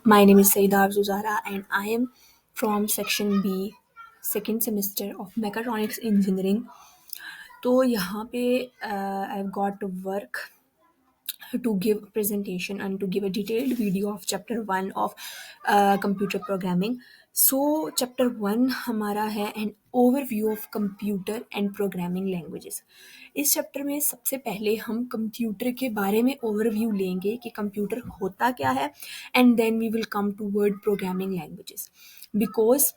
My name is Saida Zuzara and I am from section B, second semester of Mechatronics Engineering. तो यहाँ पे I've got to work to give a presentation and to give a detailed video of chapter 1 of computer programming. So chapter 1 हमारा है an overview of computer and programming languages. इस chapter में सबसे पहले हम कंप्यूटर के बारे में ओवरव्यू लेंगे कि कंप्यूटर होता क्या है and then we will come to word programming languages because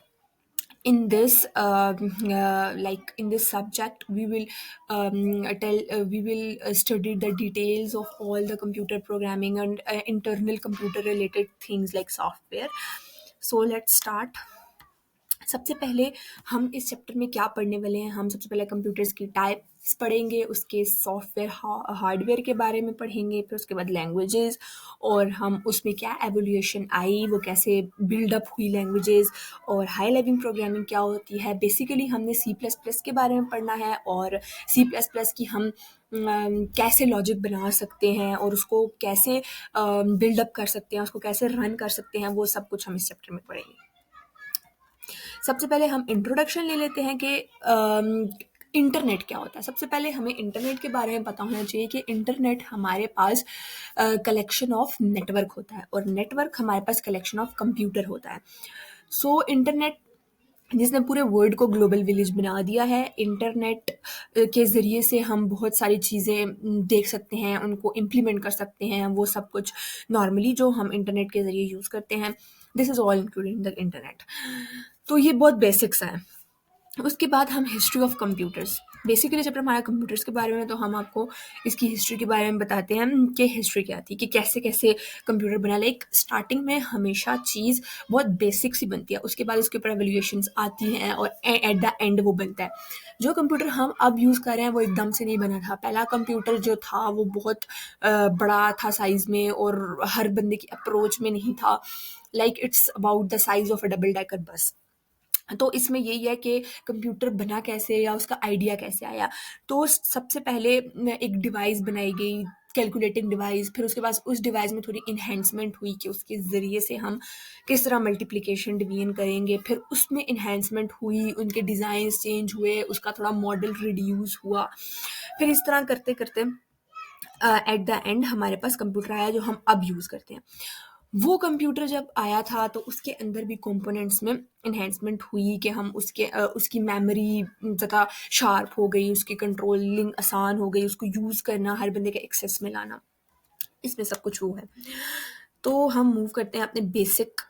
in this like in this subject we will we will study the details of all the computer programming and internal computer related things like software. So let's start. सबसे पहले हम इस chapter में क्या पढ़ने वाले हैं, हम सबसे पहले कंप्यूटर्स की टाइप्स पढ़ेंगे, उसके सॉफ्टवेयर हार्डवेयर के बारे में पढ़ेंगे, फिर उसके बाद लैंग्वेजेस और हम उसमें क्या एवोल्यूशन आई, वो कैसे बिल्डअप हुई लैंग्वेजेस और हाई लेवल प्रोग्रामिंग क्या होती है. बेसिकली हमने सी प्लस प्लस के बारे में पढ़ना है और सी प्लस प्लस की हम कैसे लॉजिक बना सकते हैं और उसको कैसे बिल्डअप कर सकते हैं, उसको कैसे रन कर सकते हैं, वो सब कुछ हम इस चैप्टर में पढ़ेंगे. सबसे पहले हम इंट्रोडक्शन ले लेते हैं कि इंटरनेट क्या होता है. सबसे पहले हमें इंटरनेट के बारे में पता होना चाहिए कि इंटरनेट हमारे पास कलेक्शन ऑफ नेटवर्क होता है और नेटवर्क हमारे पास कलेक्शन ऑफ कंप्यूटर होता है. सो इंटरनेट जिसने पूरे वर्ल्ड को ग्लोबल विलेज बना दिया है. इंटरनेट के ज़रिए से हम बहुत सारी चीज़ें देख सकते हैं, उनको इम्प्लीमेंट कर सकते हैं, वो सब कुछ नॉर्मली जो हम इंटरनेट के ज़रिए यूज़ करते हैं. This is all including the internet. तो ये बहुत बेसिक्स हैं. उसके बाद हम हिस्ट्री ऑफ कंप्यूटर्स. बेसिकली जब हमारा कंप्यूटर्स के बारे में तो हम आपको इसकी हिस्ट्री के बारे में बताते हैं कि हिस्ट्री क्या थी, कि कैसे कैसे कंप्यूटर बना. लाइक स्टार्टिंग में हमेशा चीज़ बहुत बेसिक सी बनती है, उसके बाद उसके ऊपर एवोल्यूशंस आती हैं और एट द एंड वो बनता है. जो कंप्यूटर हम अब यूज़ कर रहे हैं वो एकदम से नहीं बना था. पहला कंप्यूटर जो था वो बहुत बड़ा था साइज़ में और हर बंदे की अप्रोच में नहीं था. Like it's about the size of a double decker bus. तो इसमें यही है कि कंप्यूटर बना कैसे या उसका आइडिया कैसे आया. तो सबसे पहले एक डिवाइस बनाई गई, कैलकुलेटिंग डिवाइस. फिर उसके बाद उस डिवाइस में थोड़ी इन्हेंसमेंट हुई कि उसके ज़रिए से हम किस तरह मल्टीप्लिकेशन डिवीजन करेंगे. फिर उसमें इन्हेंसमेंट हुई, उनके डिज़ाइंस चेंज हुए, उसका थोड़ा मॉडल रिड्यूस हुआ. फिर इस तरह करते करते एट द एंड हमारे पास कंप्यूटर आया जो हम अब यूज़ करते हैं. वो कंप्यूटर जब आया था तो उसके अंदर भी कंपोनेंट्स में इन्हेंसमेंट हुई कि हम उसकी मेमोरी ज़्यादा शार्प हो गई, उसकी कंट्रोलिंग आसान हो गई, उसको यूज़ करना, हर बंदे के एक्सेस में लाना, इसमें सब कुछ वो है. तो हम मूव करते हैं अपने बेसिक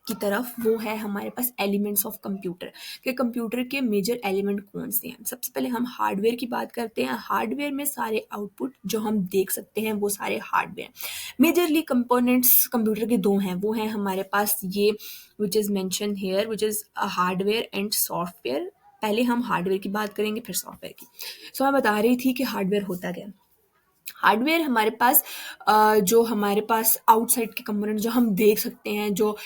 की तरफ. वो है हमारे पास एलिमेंट्स ऑफ कंप्यूटर, कि कंप्यूटर के मेजर एलिमेंट कौन से हैं. सबसे पहले हम हार्डवेयर की बात करते हैं. हार्डवेयर में सारे आउटपुट जो हम देख सकते हैं वो सारे हार्डवेयर. मेजरली कंपोनेंट्स कंप्यूटर के दो हैं, वो हैं हमारे पास ये which is mention here, which is hardware and software. पहले हम हार्डवेयर की बात करेंगे फिर सॉफ्टवेयर की. सो मैं बता रही थी कि हार्डवेयर होता क्या है. हार्डवेयर हमारे पास जो हमारे पास आउटसाइड के कंपोनेंट जो हम देख सकते हैं, जो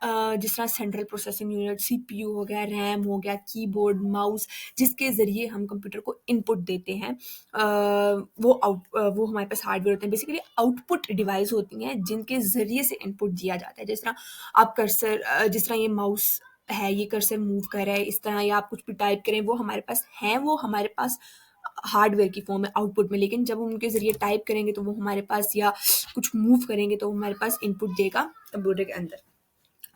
जिस तरह सेंट्रल प्रोसेसिंग यूनिट, सीपीयू हो गया, रैम हो गया, कीबोर्ड, माउस, जिसके ज़रिए हम कंप्यूटर को इनपुट देते हैं, वो हमारे पास हार्डवेयर होते हैं. बेसिकली आउटपुट डिवाइस होती हैं जिनके ज़रिए से इनपुट दिया जाता है. जिस तरह आप कर्सर, जिस तरह ये माउस है, ये कर्सर मूव कर रहा है इस तरह, या आप कुछ भी टाइप करें, वो हमारे पास हैं, वो हमारे पास हार्डवेयर की फॉर्म है आउटपुट में. लेकिन जब हम उनके ज़रिए टाइप करेंगे तो वो हमारे पास, या कुछ मूव करेंगे तो वो हमारे पास इनपुट देगा कंप्यूटर के अंदर,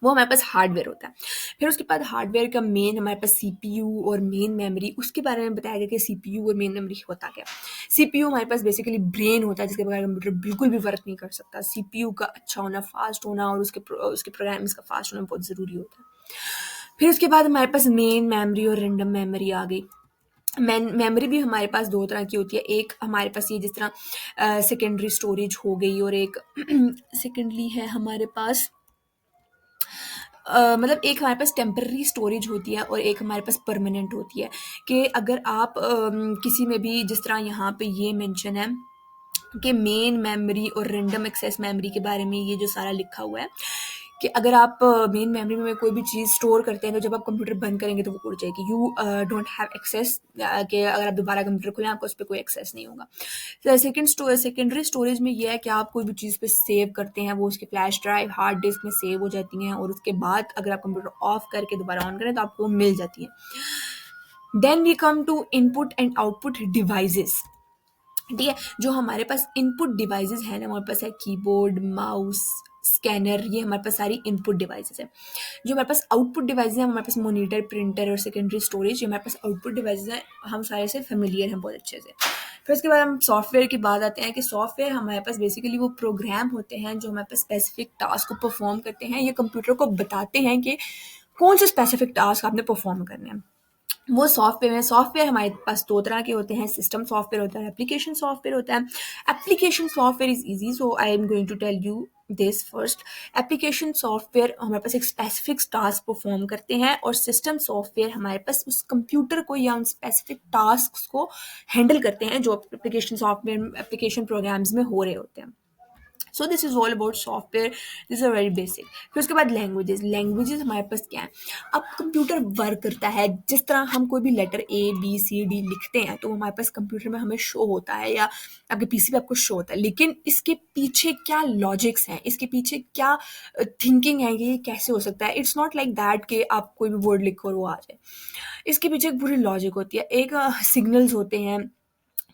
वो हमारे पास हार्डवेयर होता है. फिर उसके बाद हार्डवेयर का मेन हमारे पास सीपीयू और मेन मेमोरी. उसके बारे में बताया गया कि सीपीयू और मेन मेमोरी होता क्या. सीपीयू हमारे पास बेसिकली ब्रेन होता है जिसके बगैर कंप्यूटर बिल्कुल भी वर्क नहीं कर सकता. सीपीयू का अच्छा होना, फास्ट होना और उसके प्रोग्राम्स का फास्ट होना बहुत ज़रूरी होता है. फिर उसके बाद हमारे पास मेन मेमोरी और रैंडम मेमोरी आ गई. मेमोरी भी हमारे पास दो तरह की होती है. एक हमारे पास ये जिस तरह सेकेंडरी स्टोरेज हो गई, और एक सेकेंडली है हमारे पास मतलब एक हमारे पास टेम्पररी स्टोरेज होती है और एक हमारे पास परमानेंट होती है. कि अगर आप किसी में भी, जिस तरह यहाँ पे ये मेंशन है कि मेन मेमोरी और रैंडम एक्सेस मेमोरी के बारे में ये जो सारा लिखा हुआ है, कि अगर आप मेन मेमोरी में कोई भी चीज़ स्टोर करते हैं तो जब आप कंप्यूटर बंद करेंगे तो वो उड़ जाएगी। यू डोंट हैव एक्सेस, कि अगर आप दोबारा कंप्यूटर खोलें आपका उस पर कोई एक्सेस नहीं होगा। सेकेंडरी स्टोरेज में ये है कि आप कोई भी चीज़ पे सेव करते हैं वो उसके फ्लैश ड्राइव हार्ड डिस्क में सेव हो जाती हैं, और उसके बाद अगर आप कंप्यूटर ऑफ करके दोबारा ऑन करें तो आपको मिल जाती है। Then we come to input and output devices. ठीक है, जो हमारे पास इनपुट डिवाइसेस हैं ना, हमारे पास है कीबोर्ड, माउस, स्कैनर, ये हमारे पास सारी इनपुट डिवाइसेस हैं। जो हमारे पास आउटपुट डिवाइसेस हैं, हमारे पास मॉनिटर, प्रिंटर और सेकेंडरी स्टोरेज, ये हमारे पास आउटपुट डिवाइसेस हैं, हम सारे से फेमिलियर हैं बहुत अच्छे से। फिर उसके बाद हम सॉफ्टवेयर की बात आते हैं कि सॉफ्टवेयर हमारे पास बेसिकली वो प्रोग्राम होते हैं जो हमारे पास स्पेसिफिक टास्क को परफॉर्म करते हैं, ये कंप्यूटर को बताते हैं कि कौन से स्पेसिफिक टास्क आपने परफॉर्म करने हैं। वो सॉफ्टवेयर हमारे पास दो तरह के होते हैं, सिस्टम सॉफ्टवेयर होता है, एप्लीकेशन सॉफ्टवेयर होता है। Application software is easy, so I am going to tell you this first. Application software हमारे पास एक स्पेसिफिक टास्क परफॉर्म करते हैं, और सिस्टम सॉफ्टवेयर हमारे पास उस कंप्यूटर को या उन स्पेसिफिक टास्क को हैंडल करते हैं जो एप्लीकेशन सॉफ्टवेयर एप्लीकेशन प्रोग्राम्स में हो रहे होते हैं। So this is all about software, this is very basic. फिर उसके बाद लैंग्वेजेस हमारे पास क्या है। अब कंप्यूटर वर्क करता है जिस तरह हम कोई भी letter A B C D लिखते हैं तो हमारे पास कंप्यूटर में हमें शो होता है, या आपके पीसी पे आपको शो होता है, लेकिन इसके पीछे क्या लॉजिक्स हैं, इसके पीछे क्या थिंकिंग है कि ये कैसे हो सकता है। इट्स नॉट लाइक दैट कि आप कोई भी वर्ड लिखो और वो आ जाए। इसके पीछे एक पूरी लॉजिक होती है, एक सिग्नल्स होते हैं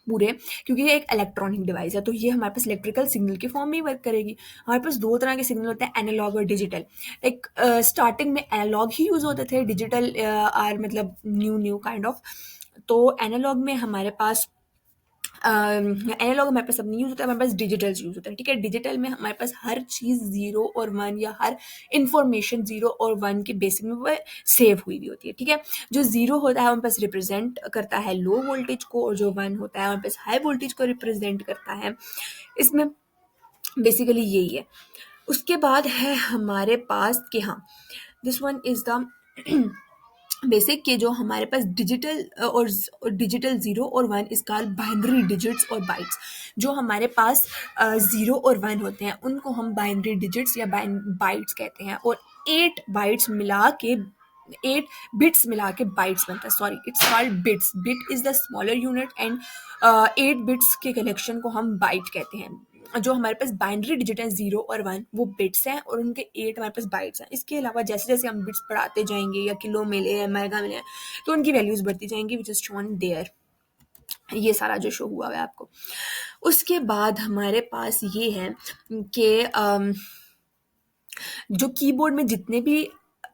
पूरे, क्योंकि ये एक इलेक्ट्रॉनिक डिवाइस है तो ये हमारे पास इलेक्ट्रिकल सिग्नल के फॉर्म में ही वर्क करेगी। हमारे पास दो तरह के सिग्नल होते हैं, एनालॉग और डिजिटल। एक स्टार्टिंग में एनालॉग ही यूज होते थे, डिजिटल आर मतलब न्यू काइंड ऑफ। तो एनालॉग में हमारे पास एनालॉग हमारे पास अब नहीं यूज होता है, हमारे पास डिजिटल यूज होता है। ठीक है, डिजिटल में हमारे पास हर चीज़ 0 और 1 या हर इंफॉर्मेशन 0 और 1 के बेसिक में वो सेव हुई होती है। ठीक है, जो 0 होता है हमारे पास रिप्रेजेंट करता है लो वोल्टेज को, और जो 1 होता है हमारे पास हाई वोल्टेज को रिप्रेजेंट करता है। इसमें बेसिकली यही है। उसके बाद है हमारे पास कि हाँ, this one is the basic के जो हमारे पास डिजिटल और डिजिटल 0 और 1 इस कॉल्ड बाइनरी डिजिट्स और बाइट्स। जो हमारे पास 0 और 1 होते हैं उनको हम बाइनरी डिजिट्स या बाइट्स कहते हैं, और 8 बाइट्स मिला के 8 बिट्स मिला के बाइट्स बनता है। Sorry, it's called bits. Bit is the smaller unit and 8 bits के कलेक्शन को हम बाइट कहते हैं। जो हमारे पास बाइनरी डिजिट है 0 और 1 वो बिट्स हैं, और उनके 8 हमारे पास बाइट्स हैं। इसके अलावा जैसे जैसे हम बिट्स बढ़ाते जाएंगे, या किलो मिले हैं, मेगा मिले हैं, तो उनकी वैल्यूज बढ़ती जाएंगी, विच इज शोन देयर। ये सारा जो शो हुआ है आपको। उसके बाद हमारे पास ये है कि जो कीबोर्ड में जितने भी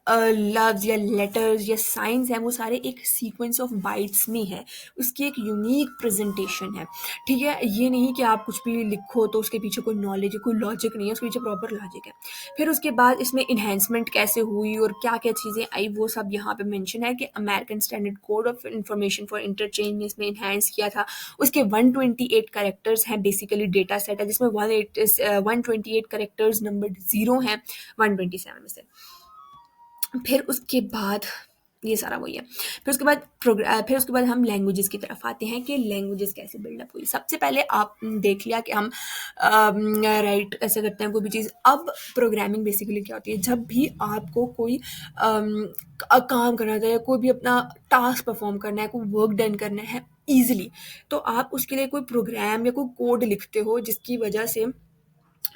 लव्स या लेटर्स या साइंस हैं वो सारे एक सीक्वेंस ऑफ बाइट्स में है, उसकी एक यूनिक प्रेजेंटेशन है। ठीक है, ये नहीं कि आप कुछ भी लिखो तो उसके पीछे कोई नॉलेज है, कोई लॉजिक नहीं है, उसके पीछे प्रॉपर लॉजिक है। फिर उसके बाद इसमें इन्हेंसमेंट कैसे हुई और क्या क्या चीज़ें आई वो सब यहाँ पे मेंशन है कि American standard code of information for interchange ने इसमें इन्हेंस किया था। उसके 128 करेक्टर्स हैं, बेसिकली डेटा सेट है जिसमें 128 करेक्टर्स नंबर 0 हैं 127 में से। फिर उसके बाद ये सारा वही है। फिर उसके बाद हम लैंग्वेजेस की तरफ आते हैं कि लैंग्वेजेस कैसे बिल्डअप हुई। सबसे पहले आप देख लिया कि हम राइट कैसे करते हैं कोई भी चीज़। अब प्रोग्रामिंग बेसिकली क्या होती है, जब भी आपको कोई काम करना होता है या कोई भी अपना टास्क परफॉर्म करना है, कोई वर्क डन करना है ईजिली, तो आप उसके लिए कोई प्रोग्राम या कोई कोड लिखते हो जिसकी वजह से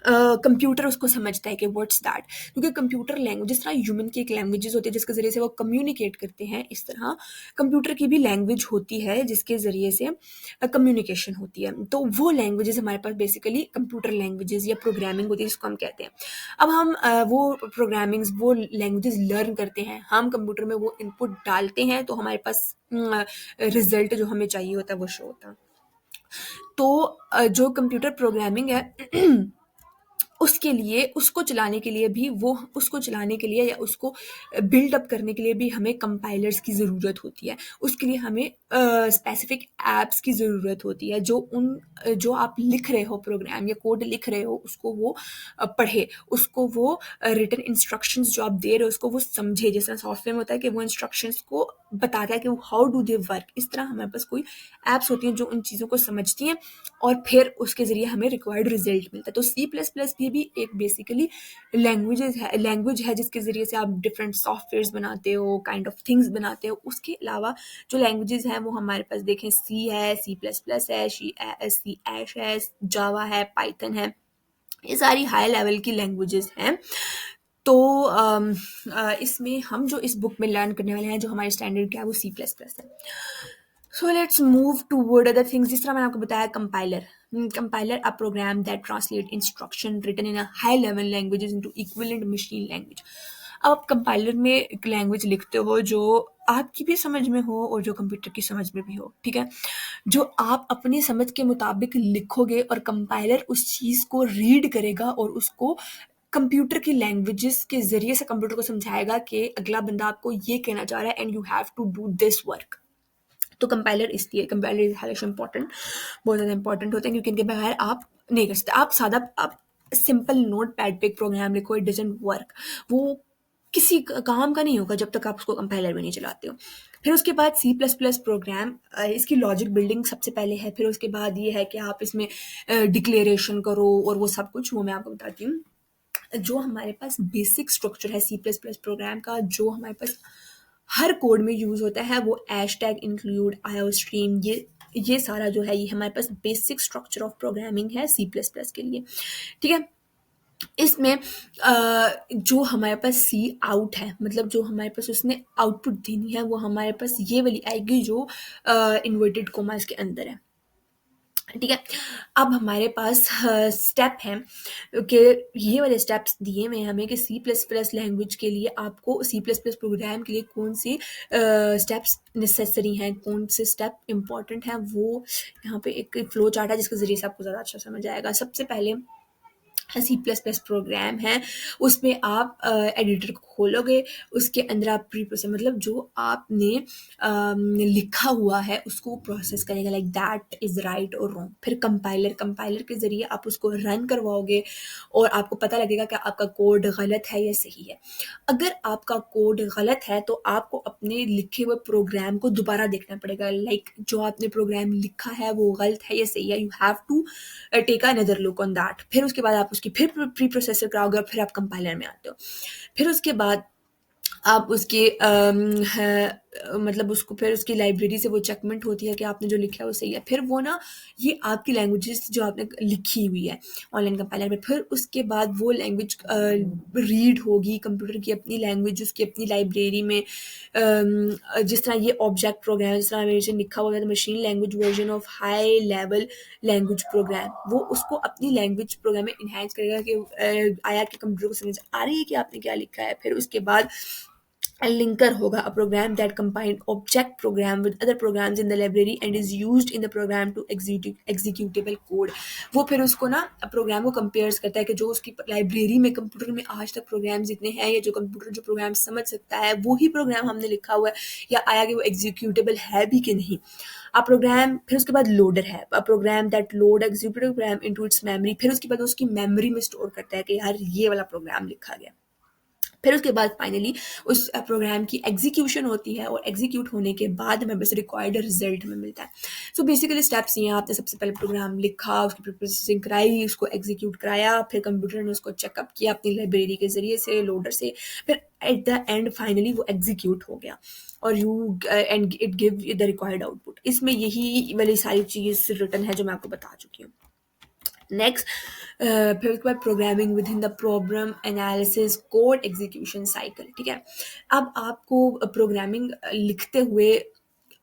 कंप्यूटर उसको समझता है कि व्हाट्स दैट। क्योंकि कंप्यूटर लैंग्वेज जिस तरह ह्यूमन की एक लैंग्वेजेस होती है जिसके ज़रिए से वो कम्युनिकेट करते हैं, इस तरह कंप्यूटर की भी लैंग्वेज होती है जिसके ज़रिए से कम्युनिकेशन होती है। तो वो लैंग्वेजेस हमारे पास बेसिकली कंप्यूटर लैंग्वेजेस या प्रोग्रामिंग होती है जिसको हम कहते हैं। अब हम वो प्रोग्रामिंग्स वो लैंग्वेजेस लर्न करते हैं, हम कंप्यूटर में वो इनपुट डालते हैं तो हमारे पास रिजल्ट जो हमें चाहिए होता है वो शो होता है। तो जो कंप्यूटर प्रोग्रामिंग है उसके लिए उसको चलाने के लिए भी वो उसको चलाने के लिए या उसको बिल्ड अप करने के लिए भी हमें कंपाइलर्स की ज़रूरत होती है। उसके लिए हमें स्पेसिफिक ऐप्स की ज़रूरत होती है जो आप लिख रहे हो प्रोग्राम या कोड लिख रहे हो उसको वो पढ़े, उसको वो रिटन इंस्ट्रक्शंस जो आप दे रहे हो उसको वो समझे। जैसा सॉफ्टवेयर में होता है कि वो इंस्ट्रक्शंस को बताता है कि हाउ डू दे वर्क, इस तरह हमारे पास कोई ऐप्स होती हैं जो उन चीज़ों को समझती हैं और फिर उसके ज़रिए हमें रिक्वायर्ड रिजल्ट मिलता है। तो C++ भी ये भी एक बेसिकली लैंग्वेज है जिसके ज़रिए से आप डिफरेंट सॉफ्टवेयर्स बनाते हो, काइंड ऑफ थिंग्स बनाते हो। उसके अलावा जो लैंग्वेजेस हैं वो हमारे पास देखें सी है, सी प्लस प्लस है, सी ऐश है, जावा है, पाइथन है, ये सारी हाई लेवल की लैंग्वेजेस हैं। तो इसमें हम जो इस बुक में लर्न करने वाले हैं, जो हमारे स्टैंडर्ड क्या है, वो सी प्लस प्लस है। So let's move toward other things. जिस तरह मैंने आपको बताया, compiler a program that translate instruction written in a high level languages into equivalent machine language. अब आप कंपाइलर में एक लैंग्वेज लिखते हो जो आपकी भी समझ में हो और जो कंप्यूटर की समझ में भी हो, ठीक है। जो आप अपनी समझ के मुताबिक लिखोगे और कंपाइलर उस चीज़ को रीड करेगा और उसको कंप्यूटर की लैंग्वेजेस के ज़रिए से कंप्यूटर को समझाएगा कि अगला बंदा आपको ये कहना चाह रहा है and you have to do this work. तो कंपाइलर इज हाईली इंपॉर्टेंट, बहुत ज़्यादा इंपॉर्टेंट होते हैं, क्योंकि इनके बगैर आप नहीं कर सकते। आप सिंपल नोट पैड पे एक प्रोग्राम लिखो, इट डजंट वर्क। वो किसी काम का नहीं होगा जब तक आप उसको कंपाइलर में नहीं चलाते हो। फिर उसके बाद सी प्लस प्लस प्रोग्राम, इसकी लॉजिक बिल्डिंग सबसे पहले है। फिर उसके बाद ये है कि आप इसमें डिक्लेरेशन करो और वो सब कुछ, वो मैं आपको बताती हूँ। जो हमारे पास बेसिक स्ट्रक्चर है सी प्लस प्लस प्रोग्राम का, जो हमारे पास हर कोड में यूज़ होता है, वो hash tag include, IO stream, ये सारा जो है ये हमारे पास बेसिक स्ट्रक्चर ऑफ प्रोग्रामिंग है सी प्लस प्लस के लिए, ठीक है। इसमें जो हमारे पास सी आउट है, मतलब जो हमारे पास उसने आउटपुट देनी है, वो हमारे पास ये वाली आएगी जो इन्वर्टेड कोमास के अंदर है, ठीक है। अब हमारे पास स्टेप हैं कि ये वाले स्टेप्स दिए हुए हैं हमें कि सी प्लस प्लस लैंग्वेज के लिए आपको, सी प्लस प्लस प्रोग्राम के लिए कौन सी स्टेप्स नेसेसरी हैं, कौन से स्टेप इंपॉर्टेंट हैं। वो यहाँ पे एक फ्लो चार्ट है जिसके ज़रिए से आपको ज़्यादा अच्छा समझ आएगा। सबसे पहले सी प्लस प्लस प्रोग्राम है, उसमें आप एडिटर को खोलोगे, उसके अंदर आप प्री प्रोसेस, मतलब जो आपने लिखा हुआ है उसको प्रोसेस करेगा, लाइक दैट इज़ राइट और रॉन्ग। फिर कंपाइलर के ज़रिए आप उसको रन करवाओगे और आपको पता लगेगा कि आपका कोड गलत है या सही है। अगर आपका कोड गलत है तो आपको अपने लिखे हुए प्रोग्राम को दोबारा देखना पड़ेगा, लाइक जो आपने प्रोग्राम लिखा है वो गलत है या सही है, you have to take another look on that. फिर उसके बाद आप उसकी फिर प्री प्रोसेसर कराओगे और फिर आप कंपाइलर में आते हो। फिर उसके बाद आप उसके मतलब उसको फिर उसकी लाइब्रेरी से वो चेकमेंट होती है कि आपने जो लिखा है वो सही है। फिर वो ना, ये आपकी लैंग्वेजेस जो आपने लिखी हुई है ऑनलाइन कंपाइलर में, फिर उसके बाद वो लैंग्वेज रीड होगी, कंप्यूटर की अपनी लैंग्वेज उसकी अपनी लाइब्रेरी में। जिस तरह ये ऑब्जेक्ट प्रोग्राम, जिस तरह मेरे से लिखा हुआ है machine language version of high level language program, वो उसको अपनी लैंग्वेज प्रोग्राम में इन्हांस करेगा कि आया कि कंप्यूटर को समझ आ रही है कि आपने क्या लिखा है। फिर उसके बाद linker होगा, a program that combine object program with other programs in the library and is used in the program to executable code। वो फिर उसको ना प्रोग्राम को कंपेयर्स करता है कि जो उसकी लाइब्रेरी में कंप्यूटर में आज तक प्रोग्राम्स जितने हैं, या जो कंप्यूटर जो प्रोग्राम समझ सकता है वही प्रोग्राम हमने लिखा हुआ है, या आया कि वो एग्जीक्यूटेबल है भी कि नहीं। आ प्रोग्राम, फिर उसके बाद लोडर है, a program that load executable program into its memory. फिर उसके बाद उसकी मेमोरी में स्टोर करता है कि यार ये वाला प्रोग्राम लिखा गया। फिर उसके बाद फाइनली उस प्रोग्राम की एग्जीक्यूशन होती है, और एग्जीक्यूट होने के बाद हमें बस रिक्वायर्ड रिजल्ट हमें मिलता है। सो बेसिकली स्टेप्स ये हैं, आपने सबसे पहले प्रोग्राम लिखा, उसकी प्रोसेसिंग कराई, उसको एग्जीक्यूट कराया, फिर कंप्यूटर ने उसको चेकअप किया अपनी लाइब्रेरी के ज़रिए से, लोडर से, फिर एट द एंड फाइनली वो एग्जीक्यूट हो गया और you and it give the required output. इसमें यही वाली सारी चीज़ रिटर्न है जो मैं आपको बता चुकी हूँ। नेक्स्ट, फिर उसके बाद programming with in the problem analysis code execution cycle, ठीक है। अब आपको प्रोग्रामिंग लिखते हुए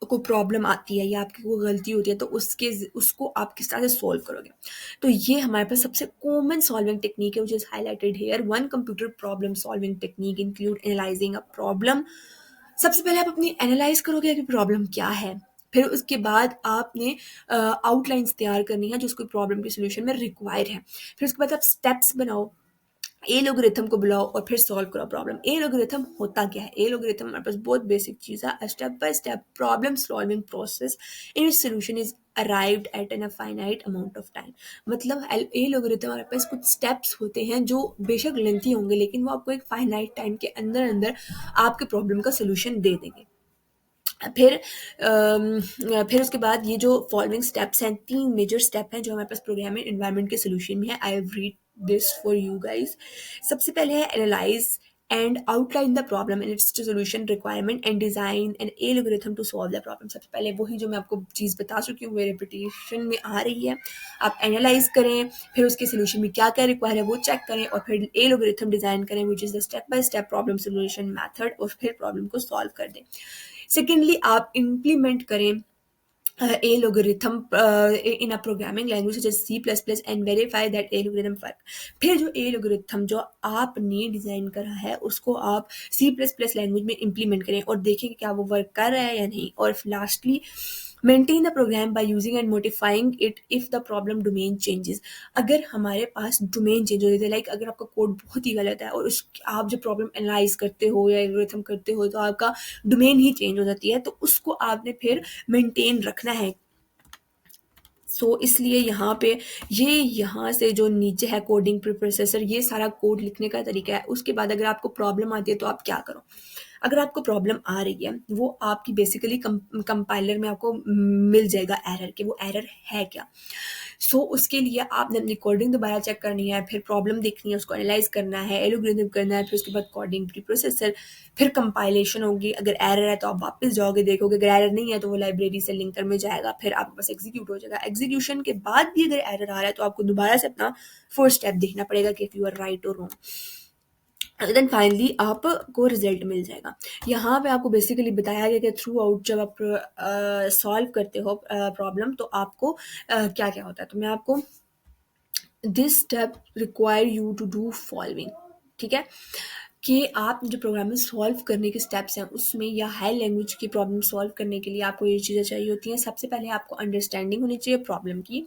कोई प्रॉब्लम आती है या आपकी कोई गलती होती है, तो उसको आप किस तरह से सॉल्व करोगे। तो ये हमारे पास सबसे कॉमन सॉल्विंग टेक्निक है which is highlighted here. One computer problem solving technique include analyzing a problem. सबसे पहले आप अपनी एनालाइज करोगे कि प्रॉब्लम क्या है। फिर उसके बाद आपने आउटलाइंस तैयार करनी है जो उसको प्रॉब्लम के सोल्यूशन में रिक्वायर है। फिर उसके बाद आप स्टेप्स बनाओ, ए लोगरिथम को बुलाओ और फिर सॉल्व करो प्रॉब्लम। ए लोगरिथम होता क्या है? ए लोगरिथम हमारे पास बहुत बेसिक चीज़ है, step by step problem solving process in which solution is arrived at an a finite amount of time. मतलब ए लोगरिथम हमारे पास कुछ स्टेप्स होते हैं जो बेशक लेंथी होंगे, लेकिन वो आपको एक फाइनाइट टाइम के अंदर अंदर आपके प्रॉब्लम का सोल्यूशन दे देंगे। फिर उसके बाद ये जो फॉलोइंग स्टेप्स हैं, 3 मेजर स्टेप हैं जो हमारे पास प्रोग्रामिंग एनवायरनमेंट के सोल्यूशन में है। I have read this for you guys. सबसे पहले है analyze and outline the problem and its solution requirement and design and algorithm to solve the problem. सबसे पहले वही जो मैं आपको चीज़ बता चुकी हूँ, वो रिपीटेशन में आ रही है। आप एनालाइज करें, फिर उसके सोल्यूशन में क्या क्या रिक्वायर है वो चेक करें, और फिर एल्गोरिथम डिजाइन करें which is the step by step problem solution method, और फिर प्रॉब्लम को सॉल्व कर दें। सेकेंडली, आप इम्प्लीमेंट करें algorithm in a programming language such as C++ and verify that algorithm work। फिर जो algorithm जो आपने डिज़ाइन करा है उसको आप C++ लैंग्वेज में इम्प्लीमेंट करें और देखें कि क्या वो वर्क कर रहा है या नहीं। और lastly, maintain the program by using and modifying it if the problem domain changes. अगर हमारे पास डोमेन चेंज हो जाता है, लाइक अगर आपका कोड बहुत ही गलत है और उस आप जब प्रॉब्लम एनालाइज करते हो या एल्गोरिथम करते हो तो आपका डोमेन ही चेंज हो जाती है, तो उसको आपने फिर मेंटेन रखना है। इसलिए यहाँ पे ये यहाँ से जो नीचे है कोडिंग प्रोसेसर, ये सारा कोड लिखने का तरीका है। उसके बाद अगर आपको प्रॉब्लम आती है तो आप क्या करो। अगर आपको प्रॉब्लम आ रही है, वो आपकी बेसिकली कंपाइलर में आपको मिल जाएगा एरर, कि वो एरर है क्या। उसके लिए आपने अपनी कोडिंग दोबारा चेक करनी है, फिर प्रॉब्लम देखनी है, उसको एनालाइज करना है, एल्गोरिथम करना है, फिर उसके बाद कोडिंग प्री प्रोसेसर, फिर कंपाइलेशन होगी। अगर एरर है तो आप वापस जाओगे, देखोगे। अगर एरर नहीं है तो वो लाइब्रेरी से लिंकर में जाएगा, फिर आपके पास एग्जीक्यूट हो जाएगा। एग्जीक्यूशन के बाद भी अगर एरर आ रहा है तो आपको दोबारा से अपना फर्स्ट स्टेप देखना पड़ेगा कि इफ यू आर राइट और रॉन्ग, देन फाइनली आपको रिजल्ट मिल जाएगा। यहाँ पे आपको बेसिकली बताया गया कि थ्रू आउट जब आप सॉल्व करते हो प्रॉब्लम, तो आपको क्या क्या होता है। तो मैं आपको this step require you to do following, ठीक है, कि आप जो प्रोग्राम में सॉल्व करने के स्टेप्स हैं उसमें, या हाई लैंग्वेज की प्रॉब्लम सॉल्व करने के लिए आपको ये चीज़ें चाहिए होती हैं। सबसे पहले आपको अंडरस्टैंडिंग होनी चाहिए प्रॉब्लम की।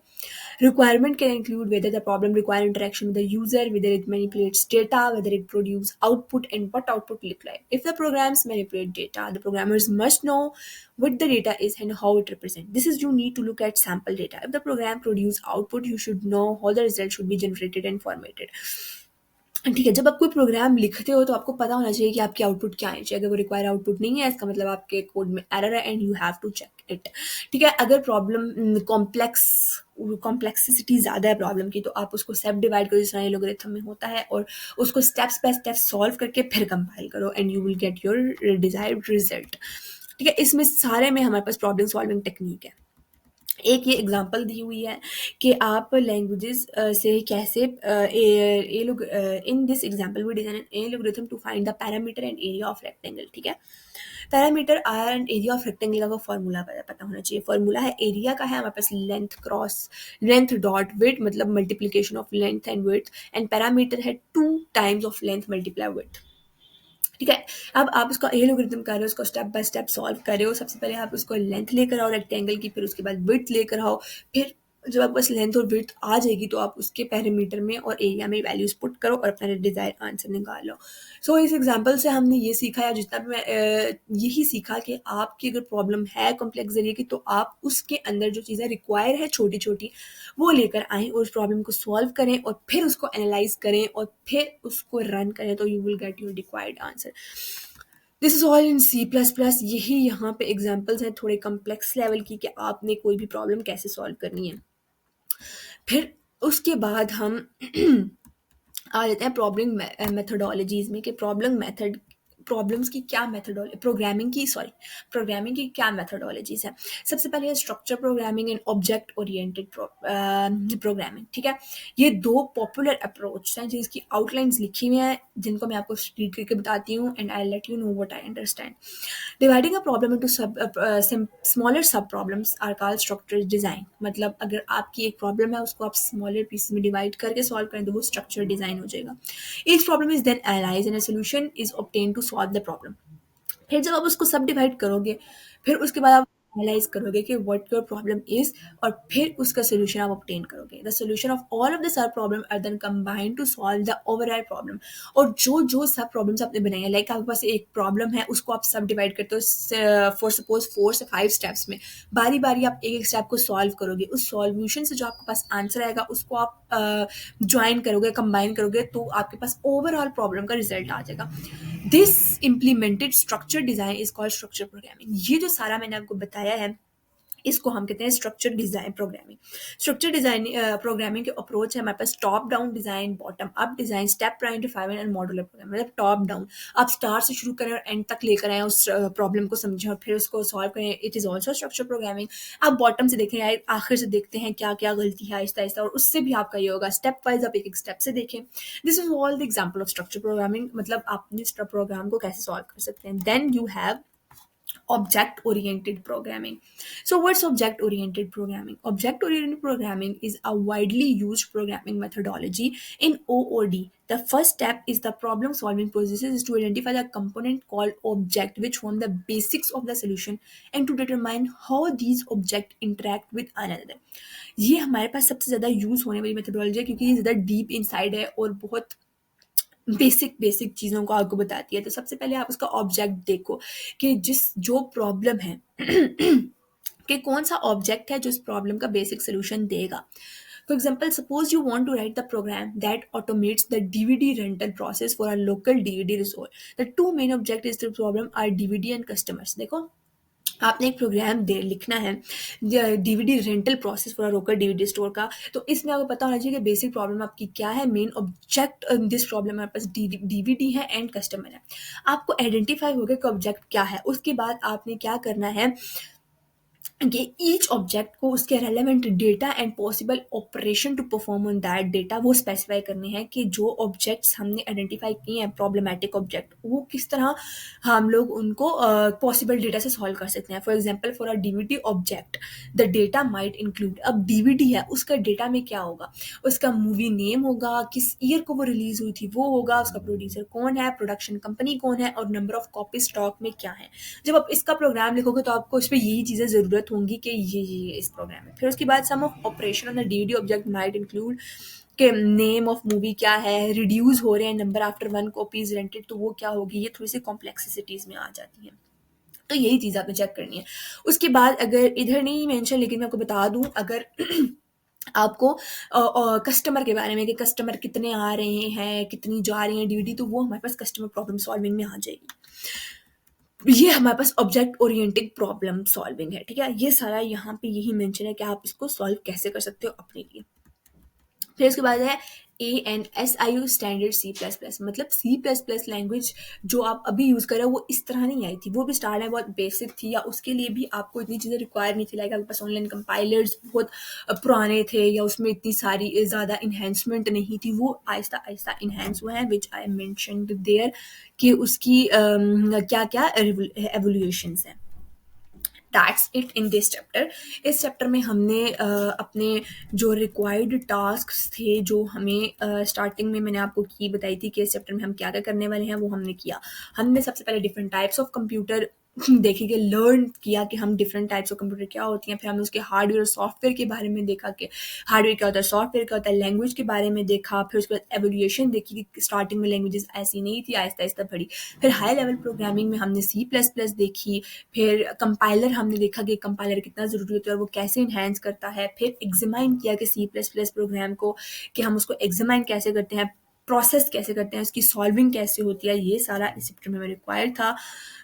Requirement can include whether the problem require interaction with the user, whether it manipulates data, whether it produces output, and what output look like. If the programs manipulate data, the programmers must know what the data is and how it represents. This is you need to look at sample data. If the program produce output, you should know how the result should be generated and formatted. ठीक है, जब आप कोई programme लिखते हो तो आपको पता होना चाहिए कि आपकी आउटपुट क्या आनी चाहिए। अगर वो रिक्वायर आउटपुट नहीं है, इसका मतलब आपके कोड में एरर है and you have to check it. ठीक है, अगर प्रॉब्लम कॉम्प्लेक्सिसिटी ज़्यादा है प्रॉब्लम की, तो आप उसको स्टेप डिवाइड करो, जिस तरह एल्गोरिथम में होता है, और उसको स्टेप्स बाय स्टेप सॉल्व करके फिर कंपाइल करो and you will get your desired result. ठीक है, इसमें सारे में हमारे पास प्रॉब्लम सॉल्विंग टेक्निक है। एक ये एग्जांपल दी हुई है कि आप लैंग्वेजेस से कैसे ए लोग in this example we design an algorithm to find the parameter and area of rectangle. ठीक है, parameter and area of rectangle का फॉर्मूला पता होना चाहिए। फॉर्मूला है, एरिया का है हमारे पास लेंथ डॉट विड्थ, मतलब multiplication of length and width, and parameter है 2 times of length multiply width. ठीक है, अब आप उसका एलोग्रिथम कर रहे हो, उसको स्टेप बाय स्टेप सॉल्व कर रहे हो। सबसे पहले आप उसको लेंथ लेकर आओ रेक्टेंगल की, फिर उसके बाद विड्थ लेकर आओ। फिर जब आपके पास लेंथ और विड्थ आ जाएगी तो आप उसके पैरामीटर में और एरिया में वैल्यूज पुट करो और अपना डिजायर आंसर निकाल लो। इस एग्जांपल से हमने ये सीखा, या जितना भी मैं यही सीखा कि आपकी अगर प्रॉब्लम है कॉम्प्लेक्स जरिए की, तो आप उसके अंदर जो चीज़ें रिक्वायर है छोटी छोटी, वो लेकर आएँ और उस प्रॉब्लम को सॉल्व करें और फिर उसको एनालाइज करें और फिर उसको रन करें, तो you will get your required answer. This is all in C++। यही यहाँ पे एग्जाम्पल्स हैं थोड़े कम्प्लेक्स लेवल की, कि आपने कोई भी प्रॉब्लम कैसे सॉल्व करनी है। फिर उसके बाद हम आ जाते हैं प्रॉब्लम मेथडोलॉजीज में, कि प्रॉब्लम्स की क्या मेथडोलॉजी, प्रोग्रामिंग की क्या मेथडोलॉजीज है। सबसे पहले है structure programming and object oriented programming. ठीक है, ये 2 पॉपुलर अप्रोच हैं जिसकी आउटलाइंस लिखी हुई हैं, जिनको मैं आपको रीड करके बताती हूँ and I let you know what I understand. Dividing a problem into smaller sub problems are called structure design. मतलब अगर आपकी एक प्रॉब्लम है, उसको आप स्मॉलर पीस में डिवाइड करके सॉल्व करें तो वो स्ट्रक्चर डिजाइन हो जाएगा। Each problem is then analyze and a solution is obtain to solve the problem. फिर जब आप उसको सब डिवाइड करोगे, फिर उसके बाद आप एनालाइज करोगे कि व्हाट योर प्रॉब्लम इज, और फिर उसका सोल्यूशन आप ऑब्टेन करोगे। The solution of all of the sub problem are then combined to solve the overall problem. और जो जो सब प्रॉब्लम्स आपने बनाई है, लाइक आपके पास एक प्रॉब्लम है, उसको आप सब डिवाइड करते हो फॉर सपोज 4 से 5 स्टेप्स में, बारी बारी आप एक एक स्टेप को सॉल्व करोगे। उस सॉल्यूशन से जो आपके पास आंसर आएगा उसको आप ज्वाइन करोगे, कंबाइन करोगे, तो आपके पास ओवरऑल प्रॉब्लम का रिजल्ट आ जाएगा। This implemented structure design is called structure programming. ये जो सारा मैंने आपको बताया है, इसको हम कहते हैं structure design programming. Structure design programming के अप्रोच है हमारे पास top down design, bottom up design, step refinement and modular program. मतलब टॉप डाउन, आप स्टार्ट से शुरू करें और एंड तक लेकर आए, उस प्रॉब्लम को समझें और फिर उसको सॉल्व करें, it is also structure programming. आप बॉटम से देखें, आखिर से देखते हैं क्या क्या गलती है आहिस्ता आहिस्ता, और उससे भी आपका ये होगा स्टेप वाइज, आप एक एक स्टेप से देखें। This is all the example of structure programming, मतलब आप अपने प्रोग्राम को कैसे सॉल्व कर सकते हैं। Then you have object oriented programming. So what's object oriented programming? Object oriented programming is a widely used programming methodology in OOD. The first step is the problem solving process is to identify the component called object which form the basics of the solution and to determine how these objects interact with another. ये हमारे पास सबसे ज़्यादा use होने वाली methodology है क्योंकि ये ज़्यादा डीप इनसाइड है और बहुत बेसिक बेसिक चीज़ों को आपको बताती है। तो सबसे पहले आप उसका ऑब्जेक्ट देखो कि जो प्रॉब्लम है कि कौन सा ऑब्जेक्ट है जो इस प्रॉब्लम का बेसिक सोल्यूशन देगा। For example, suppose you want to write the program that automates the DVD rental process for a local DVD resource. The two main object is the problem are DVD and customers. देखो, आपने एक program दे लिखना है DVD rental process for रोकर DVD store का। तो इसमें आपको पता होना चाहिए कि बेसिक प्रॉब्लम आपकी क्या है। मेन ऑब्जेक्ट दिस प्रॉब्लम हमारे पास डीवीडी है एंड कस्टमर है। आपको आइडेंटिफाई हो गया कि ऑब्जेक्ट क्या है। उसके बाद आपने क्या करना है कि ईच ऑब्जेक्ट को उसके relevant data and possible operation to perform on that data वो स्पेसिफाई करने हैं कि जो ऑब्जेक्ट्स हमने आइडेंटिफाई किए हैं प्रॉब्लमेटिक ऑब्जेक्ट, वो किस तरह हम लोग उनको पॉसिबल डेटा से सॉल्व कर सकते हैं। For example, for a DVD object the data might include, अब डीवीडी है उसका डेटा में क्या होगा, उसका मूवी नेम होगा, किस ईयर को वो रिलीज हुई थी वो होगा, उसका प्रोड्यूसर कौन है, प्रोडक्शन कंपनी कौन है और नंबर ऑफ कॉपी स्टॉक में क्या है। जब आप इसका प्रोग्राम लिखोगे तो आपको इस पर यही चीज़ें ज़रूरत होंगी कि ये इस प्रोग्राम में। फिर उसके बाद some of operation on the DVD object might include कि नेम ऑफ मूवी क्या है, रिड्यूस हो रहे हैं नंबर आफ्टर 1 कॉपीज रेंटेड, तो वो क्या होगी। ये थोड़ी सी कॉम्प्लेक्सिटीज़ में आ जाती है। तो यही चीज़ आपने चेक करनी है। उसके बाद अगर इधर नहीं मेंशन, लेकिन मैं आपको बता दूं, अगर आपको कस्टमर के बारे में कि कस्टमर कितने आ रहे हैं, कितनी जा रही हैं डीवीडी, तो वो हमारे पास कस्टमर प्रॉब्लम सॉल्विंग में आ जाएगी। ये हमारे पास ऑब्जेक्ट ओरिएंटेड प्रॉब्लम सॉल्विंग है। ठीक है, ये सारा यहाँ पे यही मेंशन है कि आप इसको सॉल्व कैसे कर सकते हो अपने लिए। फिर उसके बाद है ANSIU स्टैंडर्ड C++, मतलब C++ लैंग्वेज जो आप अभी यूज़ कर रहे हो वो इस तरह नहीं आई थी। वो भी स्टार्ट में बहुत बेसिक थी, या उसके लिए भी आपको इतनी चीज़ें रिक्वायर नहीं थी। लाइक आपके पास ऑनलाइन कंपाइलर्स बहुत पुराने थे या उसमें इतनी सारी ज़्यादा इन्हेंसमेंट नहीं थी। वो आहिस्ता आहिस्ता इन्हेंस हुए हैं, विच आई मैंशनड देयर कि उसकी क्या क्या एवोल्यूशंस हैं। That's it in this chapter. इस चैप्टर में हमने अपने जो रिक्वायर्ड टास्क थे जो हमें स्टार्टिंग में मैंने आपको की बताई थी कि इस चैप्टर में हम क्या क्या करने वाले हैं, वो हमने किया। हमने सबसे पहले डिफरेंट टाइप्स ऑफ कंप्यूटर देखे कि लर्न किया कि हम डिफरेंट टाइप्स ऑफ कंप्यूटर क्या होती हैं। फिर हमने उसके हार्डवेयर और सॉफ्टवेयर के बारे में देखा कि हार्डवेयर क्या होता है, सॉफ्टवेयर क्या होता है, लैंग्वेज के बारे में देखा। फिर उसके बाद एवोल्यूशन देखी कि स्टार्टिंग में लैंग्वेजेस ऐसी नहीं थी, आहिस्ता आहिस्ता बढ़ी। फिर हाई लेवल प्रोग्रामिंग में हमने C++ देखी। फिर कंपाइलर हमने देखा कि कंपाइलर कितना ज़रूरी होता है और वो कैसे इन्हेंस करता है। फिर एग्जामाइन किया कि C++ प्रोग्राम को कि हम उसको एग्जामाइन कैसे करते हैं, प्रोसेस कैसे करते हैं, उसकी सॉल्विंग कैसे होती है। ये सारा इस चैप्टर में रिक्वायर्ड था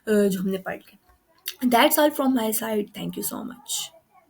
जो हमने पढ़ लिया। That's all from my side. Thank you so much.